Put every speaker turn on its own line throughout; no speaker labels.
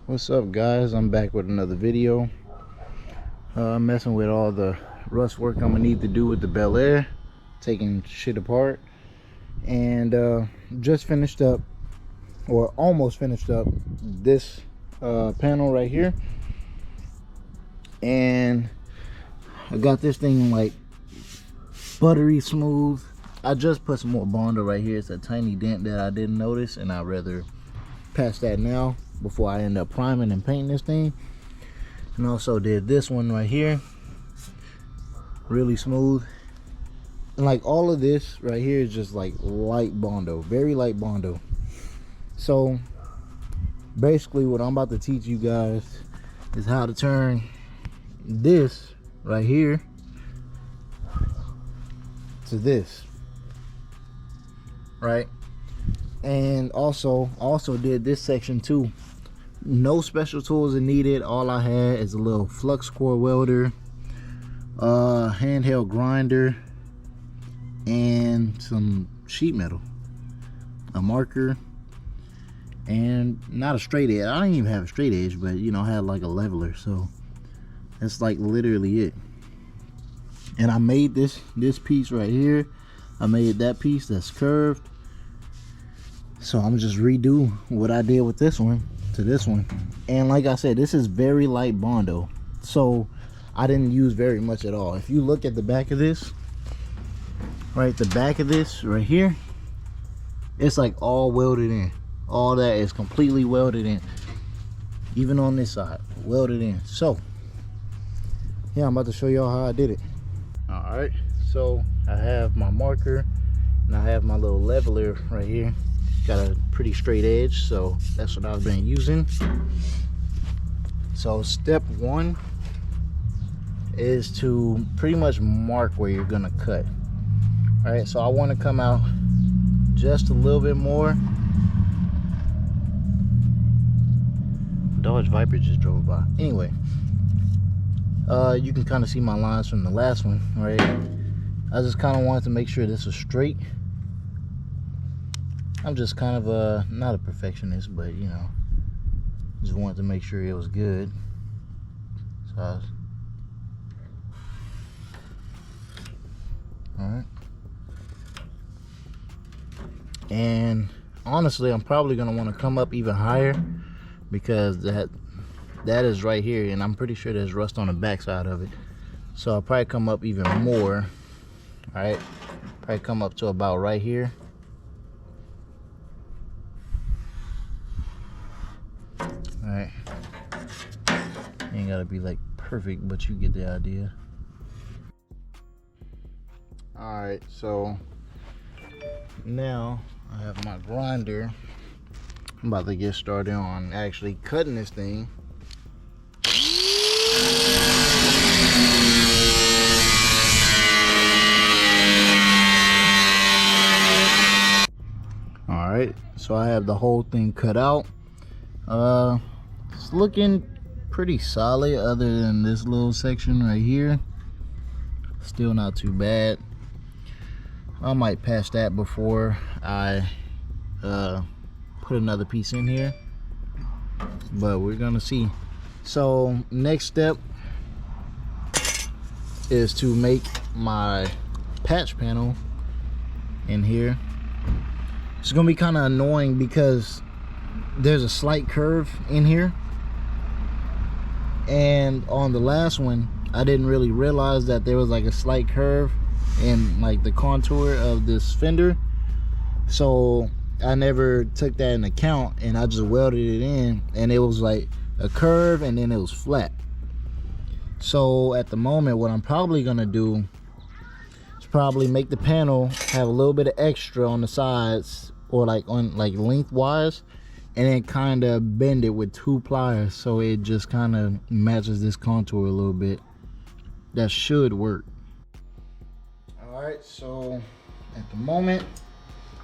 What's up, guys? I'm back with another video. Messing with all the rust work I'm gonna need to do with the Belair, taking shit apart, and just finished up, or almost finished up, this panel right here. And I got this thing like buttery smooth. I just put some more Bondo right here. It's a tiny dent that I didn't notice, and I'd rather patch that now before I end up priming and painting this thing. And also did this one right here, really smooth. And like all of this right here is just like light Bondo, very light Bondo. So basically what I'm about to teach you guys is how to turn this right here to this, right? And also did this section too. No special tools are needed. All I had is a little Flux Core welder, handheld grinder, and some sheet metal, a marker, and not a straight edge. I didn't even have a straight edge, but you know, I had like a leveler, so that's like literally it. And I made this piece right here. I made that piece that's curved. So I'm just redo what I did with this one to this one. And like I said, this is very light Bondo, so I didn't use very much at all. If you look at the back of this, right, the back of this right here, it's like all welded in. All that is completely welded in. Even on this side, welded in. So yeah, I'm about to show y'all how I did it. All right, so I have my marker and I have my little leveler right here. Got a pretty straight edge, so that's what I've been using. So step one is to pretty much mark where you're gonna cut. All right, so I want to come out just a little bit more. Dodge Viper just drove by. Anyway, you can kind of see my lines from the last one, right? I just kind of wanted to make sure this was straight. I'm just kind of not a perfectionist, but you know, just wanted to make sure it was good. So all right. And honestly, I'm probably gonna want to come up even higher, because that is right here, and I'm pretty sure there's rust on the back side of it. So I'll probably come up even more. All right, probably come up to about right here. All right, ain't gotta be like perfect, but you get the idea. All right, so now I have my grinder. I'm about to get started on actually cutting this thing. All right, so I have the whole thing cut out. It's looking pretty solid other than this little section right here. Still not too bad. I might patch that before I put another piece in here, but we're gonna see. So next step is to make my patch panel in here. It's gonna be kind of annoying because there's a slight curve in here, and on the last one I didn't really realize that there was like a slight curve in like the contour of this fender, so I never took that into account, and I just welded it in, and it was like a curve and then it was flat. So at the moment, what I'm probably gonna do is probably make the panel have a little bit of extra on the sides, or like on like lengthwise, and then kind of bend it with 2 pliers so it just kind of matches this contour a little bit. That should work. All right, so at the moment,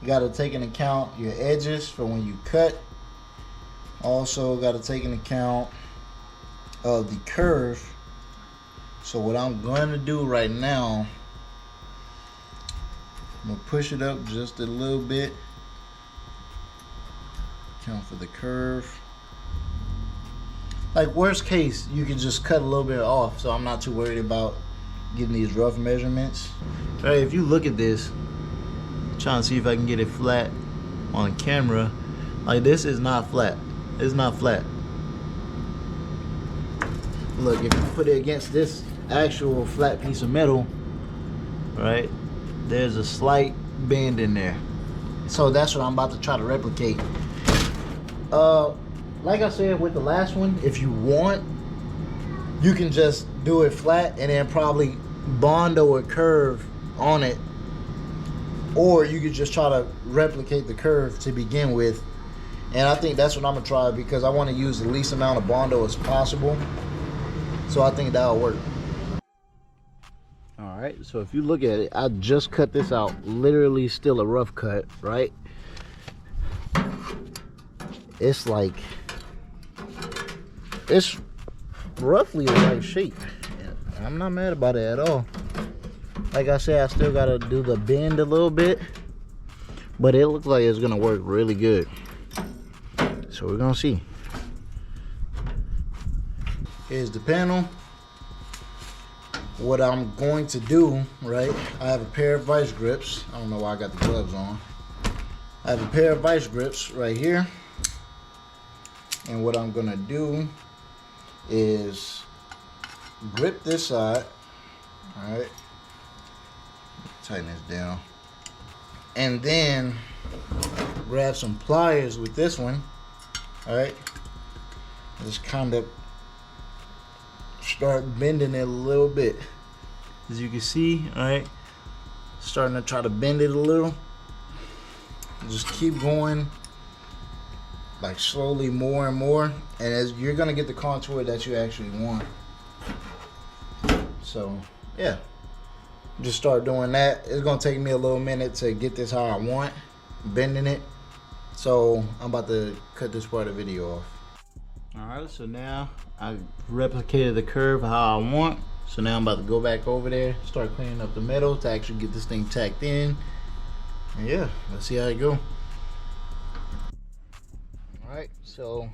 you got to take into account your edges for when you cut. Also got to take into account of the curve. So what I'm going to do right now, I'm going to push it up just a little bit. Account for the curve. like worst case, you can just cut a little bit off, so I'm not too worried about getting these rough measurements. All right, if you look at this, I'm trying to see if I can get it flat on camera. Like, this is not flat. It's not flat. Look, if you put it against this actual flat piece of metal, right, there's a slight bend in there. So that's what I'm about to try to replicate. Like I said with the last one, if you want, you can just do it flat and then probably bondo a curve on it, or you could just try to replicate the curve to begin with. And I think that's what I'm gonna try, because I want to use the least amount of bondo as possible. So I think that'll work. All right, so if you look at it, I just cut this out, literally still a rough cut, right? It's like, it's roughly the right shape. I'm not mad about it at all. Like I said, I still gotta do the bend a little bit, but it looks like it's gonna work really good. So we're gonna see. Here's the panel. What I'm going to do, right, I have a pair of vice grips. I don't know why I got the gloves on. I have a pair of vice grips right here. And what I'm gonna do is grip this side, all right, tighten this down, and then grab some pliers with this one, all right, just kind of start bending it a little bit. As you can see, all right, starting to try to bend it a little. Just keep going, like slowly, more and more, and as you're gonna get the contour that you actually want. So yeah, just start doing that. It's gonna take me a little minute to get this how I want, bending it. So I'm about to cut this part of the video off. All right, so now I replicated the curve how I want. So now I'm about to go back over there, start cleaning up the metal to actually get this thing tacked in. And yeah, let's see how it go. All right, so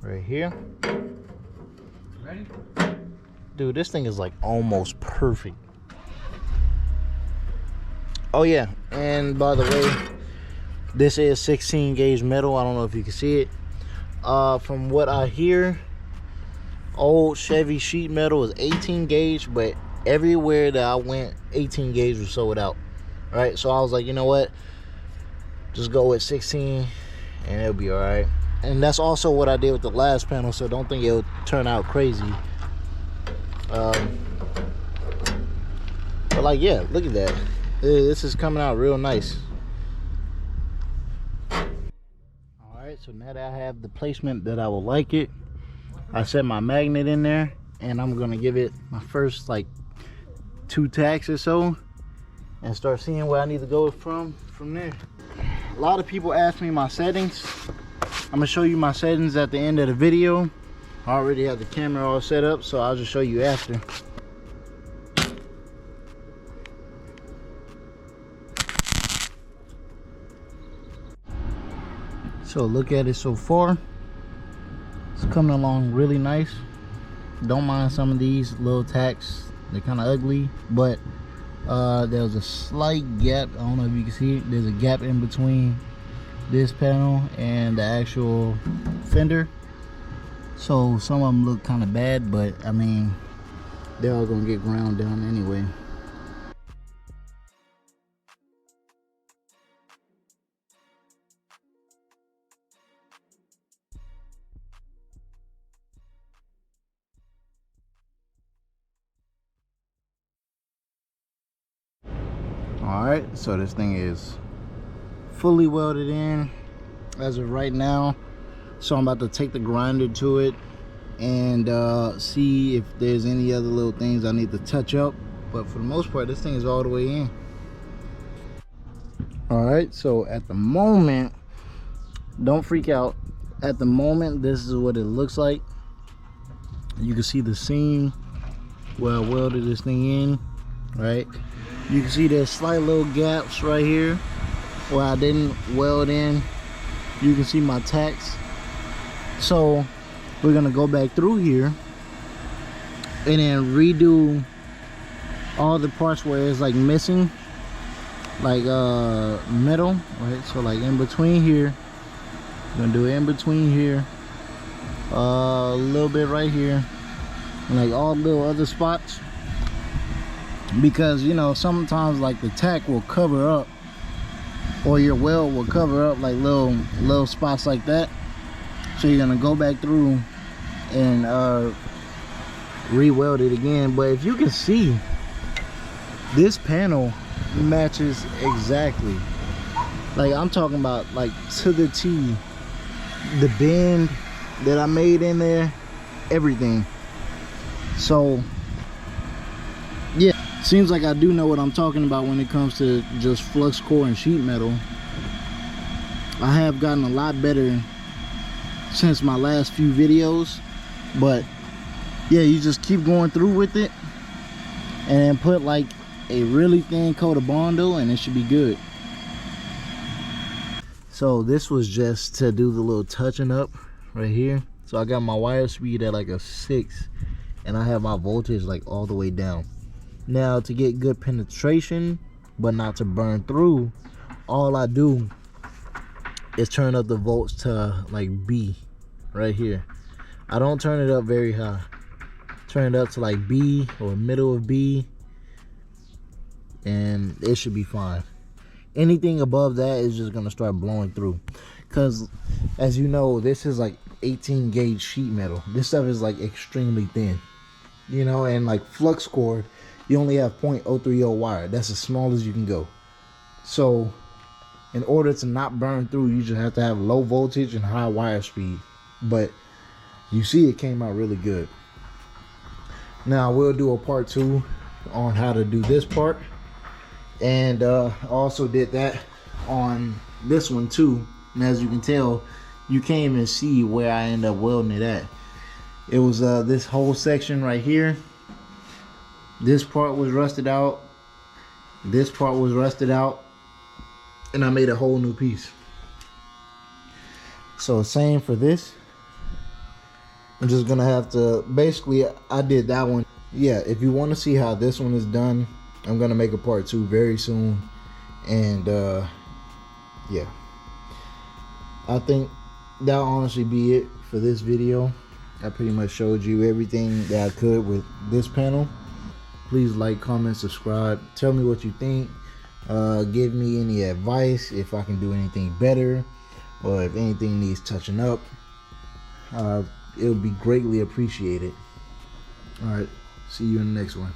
right here. Ready? Dude, this thing is like almost perfect. Oh yeah, and by the way, this is 16 gauge metal. I don't know if you can see it. From what I hear, old Chevy sheet metal is 18 gauge, but everywhere that I went, 18 gauge was sold out. Right, so I was like, you know what, just go with 16 and it'll be all right. And that's also what I did with the last panel, so don't think it'll turn out crazy. But like, yeah, look at that. This is coming out real nice. Alright, so now that I have the placement that I would like it, I set my magnet in there, and I'm gonna give it my first like 2 tacks or so and start seeing where I need to go from there. A lot of people ask me my settings. I'm gonna show you my settings at the end of the video. I already have the camera all set up, so I'll just show you after. So look at it so far. It's coming along really nice. Don't mind some of these little tacks. They're kind of ugly, but there's a slight gap. I don't know if you can see it. There's a gap in between this panel and the actual fender. So some of them look kind of bad, but I mean, they're all gonna get ground down anyway. All right, so this thing is fully welded in as of right now. So I'm about to take the grinder to it and see if there's any other little things I need to touch up. But for the most part, this thing is all the way in. All right, so at the moment, don't freak out. At the moment, this is what it looks like. You can see the seam where I welded this thing in, right? You can see there's slight little gaps right here where I didn't weld in. You can see my tacks So we're gonna go back through here and then redo all the parts where it's like missing, like metal, right? So like in between here, we're gonna do it in between here, a little bit right here, and like all little other spots, because you know sometimes like the tack will cover up, or your weld will cover up like little spots like that. So you're gonna go back through and re-weld it again. But if you can see, this panel matches exactly, like I'm talking about, like to the T, the bend that I made in there, everything. So yeah, seems like I do know what I'm talking about when it comes to just flux core and sheet metal. I have gotten a lot better since my last few videos, but yeah, you just keep going through with it and then put like a really thin coat of Bondo and it should be good. So this was just to do the little touching up right here. So I got my wire speed at like a 6 and I have my voltage like all the way down. Now to get good penetration but not to burn through, all I do is turn up the volts to like B right here. I don't turn it up very high. Turn it up to like B or middle of B and it should be fine. Anything above that is just gonna start blowing through, because as you know, this is like 18 gauge sheet metal. This stuff is like extremely thin, you know, and like flux core, you only have 0.030 wire. That's as small as you can go. So in order to not burn through, you just have to have low voltage and high wire speed. But you see it came out really good. Now we'll do a part 2 on how to do this part, and also did that on this one too. And as you can tell, you can't even see where I end up welding it at. It was this whole section right here. This part was rusted out, this part was rusted out, and I made a whole new piece. So same for this. I'm just gonna have to, basically I did that one. Yeah, if you want to see how this one is done, I'm gonna make a part 2 very soon. And yeah, I think that'll honestly be it for this video. I pretty much showed you everything that I could with this panel. Please like, comment, subscribe, tell me what you think, give me any advice if I can do anything better, or if anything needs touching up. It would be greatly appreciated. All right, see you in the next one.